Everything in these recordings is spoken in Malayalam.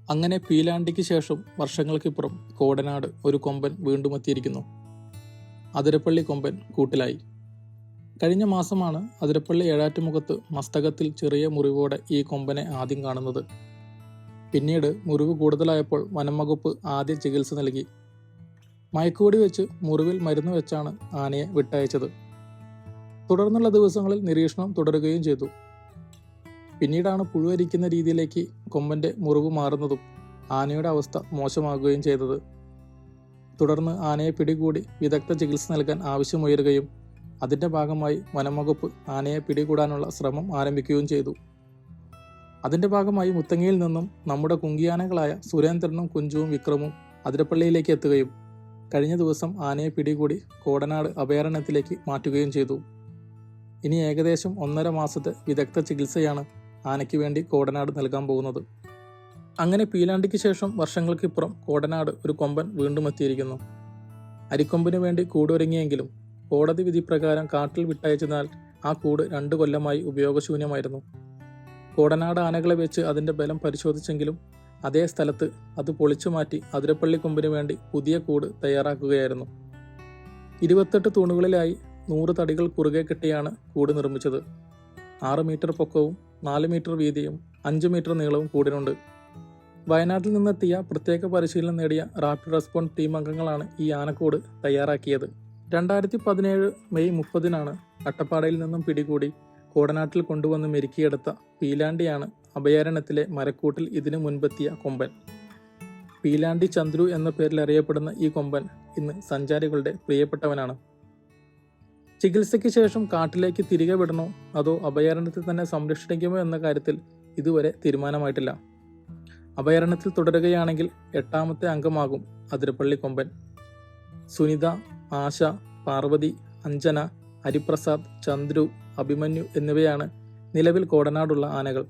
അങ്ങനെ പീലാണ്ടിക്ക് ശേഷം വർഷങ്ങൾക്കിപ്പുറം കോടനാട് ഒരു കൊമ്പൻ വീണ്ടും എത്തിയിരിക്കുന്നു. അതിരപ്പള്ളി കൊമ്പൻ കൂട്ടിലായി. കഴിഞ്ഞ മാസമാണ് അതിരപ്പള്ളി ഏഴാറ്റുമുഖത്ത് മസ്തകത്തിൽ ചെറിയ മുറിവോടെ ഈ കൊമ്പനെ ആദ്യം കാണുന്നത്. പിന്നീട് മുറിവ് കൂടുതലായപ്പോൾ വനംവകുപ്പ് ആദ്യ ചികിത്സ നൽകി. മയക്കുവെടി വെച്ച് മുറിവിൽ മരുന്ന് വെച്ചാണ് ആനയെ വിട്ടയച്ചത്. തുടർന്നുള്ള ദിവസങ്ങളിൽ നിരീക്ഷണം തുടരുകയും ചെയ്തു. പിന്നീടാണ് പുഴുവരിക്കുന്ന രീതിയിലേക്ക് കൊമ്പന്റെ മുറിവ് മാറുന്നതും ആനയുടെ അവസ്ഥ മോശമാകുകയും ചെയ്തത്. തുടർന്ന് ആനയെ പിടികൂടി വിദഗ്ധ ചികിത്സ നൽകാൻ ആവശ്യമുയരുകയും അതിന്റെ ഭാഗമായി വനംവകുപ്പ് ആനയെ പിടികൂടാനുള്ള ശ്രമം ആരംഭിക്കുകയും ചെയ്തു. അതിന്റെ ഭാഗമായി മുത്തങ്ങയിൽ നിന്നും നമ്മുടെ കുങ്കിയാനകളായ സുരേന്ദ്രനും കുഞ്ചുവും വിക്രമും അതിരപ്പള്ളിയിലേക്ക് എത്തുകയും കഴിഞ്ഞ ദിവസം ആനയെ പിടികൂടി കോടനാട് അഭയാരണ്യത്തിലേക്ക് മാറ്റുകയും ചെയ്തു. ഇനി ഏകദേശം 1.5 മാസത്തെ വിദഗ്ധ ചികിത്സയാണ് ആനയ്ക്ക് വേണ്ടി കോടനാട് നൽകാൻ പോകുന്നത്. അങ്ങനെ പീലാണ്ടിക്ക് ശേഷം വർഷങ്ങൾക്കിപ്പുറം കോടനാട് ഒരു കൊമ്പൻ വീണ്ടും എത്തിയിരിക്കുന്നു. അരിക്കൊമ്പിന് വേണ്ടി കൂടൊരുങ്ങിയെങ്കിലും കോടതി വിധി പ്രകാരം കാട്ടിൽ വിട്ടയച്ചതിനാൽ ആ കൂട് 2 കൊല്ലമായി ഉപയോഗശൂന്യമായിരുന്നു. കോടനാട് ആനകളെ വെച്ച് അതിന്റെ ബലം പരിശോധിച്ചെങ്കിലും അതേ സ്ഥലത്ത് അത് പൊളിച്ചു മാറ്റി അതിരപ്പള്ളി കൊമ്പിന് വേണ്ടി പുതിയ കൂട് തയ്യാറാക്കുകയായിരുന്നു. 28 തൂണുകളിലായി 100 തടികൾ കുറുകെ കെട്ടിയാണ് കൂട് നിർമ്മിച്ചത്. 6 മീറ്റർ പൊക്കവും 4 മീറ്റർ വീതിയും 5 മീറ്റർ നീളവും കൂടിനുണ്ട്. വയനാട്ടിൽ നിന്നെത്തിയ പ്രത്യേക പരിശീലനം നേടിയ റാപ്പിഡ് റെസ്പോൺസ് ടീം അംഗങ്ങളാണ് ഈ ആനക്കൂട് തയ്യാറാക്കിയത്. 2017 മെയ് 30 അട്ടപ്പാടയിൽ നിന്നും പിടികൂടി കോടനാട്ടിൽ കൊണ്ടുവന്ന് മെരുക്കിയെടുത്ത പീലാണ്ടിയാണ് അഭയാരണ്യത്തിലെ മരക്കൂട്ടിൽ ഇതിനു മുൻപെത്തിയ കൊമ്പൻ. പീലാണ്ടി ചന്ദ്രു എന്ന പേരിൽ അറിയപ്പെടുന്ന ഈ കൊമ്പൻ ഇന്ന് സഞ്ചാരികളുടെ പ്രിയപ്പെട്ടവനാണ്. ചികിത്സയ്ക്ക് ശേഷം കാട്ടിലേക്ക് തിരികെ വിടണോ അതോ അഭയാരണ്യത്തിൽ തന്നെ സംരക്ഷിക്കുമോ എന്ന കാര്യത്തിൽ ഇതുവരെ തീരുമാനമായിട്ടില്ല. അഭയാരണ്യത്തിൽ തുടരുകയാണെങ്കിൽ 8ാമത്തെ അംഗമാകും അതിരപ്പള്ളി കൊമ്പൻ. സുനിത, ആശ, പാർവതി, അഞ്ജന, ഹരിപ്രസാദ്, ചന്ദ്രു, അഭിമന്യു എന്നിവയാണ് നിലവിൽ കോടനാടുള്ള ആനകൾ.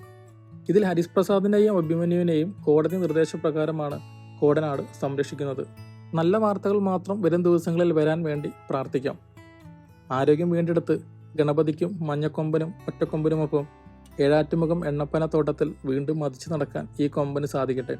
ഇതിൽ ഹരിപ്രസാദിനെയും അഭിമന്യുവിനെയും കോടതി നിർദ്ദേശപ്രകാരമാണ് കോടനാട് സംരക്ഷിക്കുന്നത്. നല്ല വാർത്തകൾ മാത്രം വരും ദിവസങ്ങളിൽ വരാൻ വേണ്ടി പ്രാർത്ഥിക്കാം. ആരോഗ്യം വീണ്ടെടുത്ത് ഗണപതിക്കും മഞ്ഞക്കൊമ്പനും ഒറ്റക്കൊമ്പനുമൊപ്പം ഏഴാറ്റുമുഖം എണ്ണപ്പന തോട്ടത്തിൽ വീണ്ടും മതിച്ചു നടക്കാൻ ഈ കൊമ്പന് സാധിക്കട്ടെ.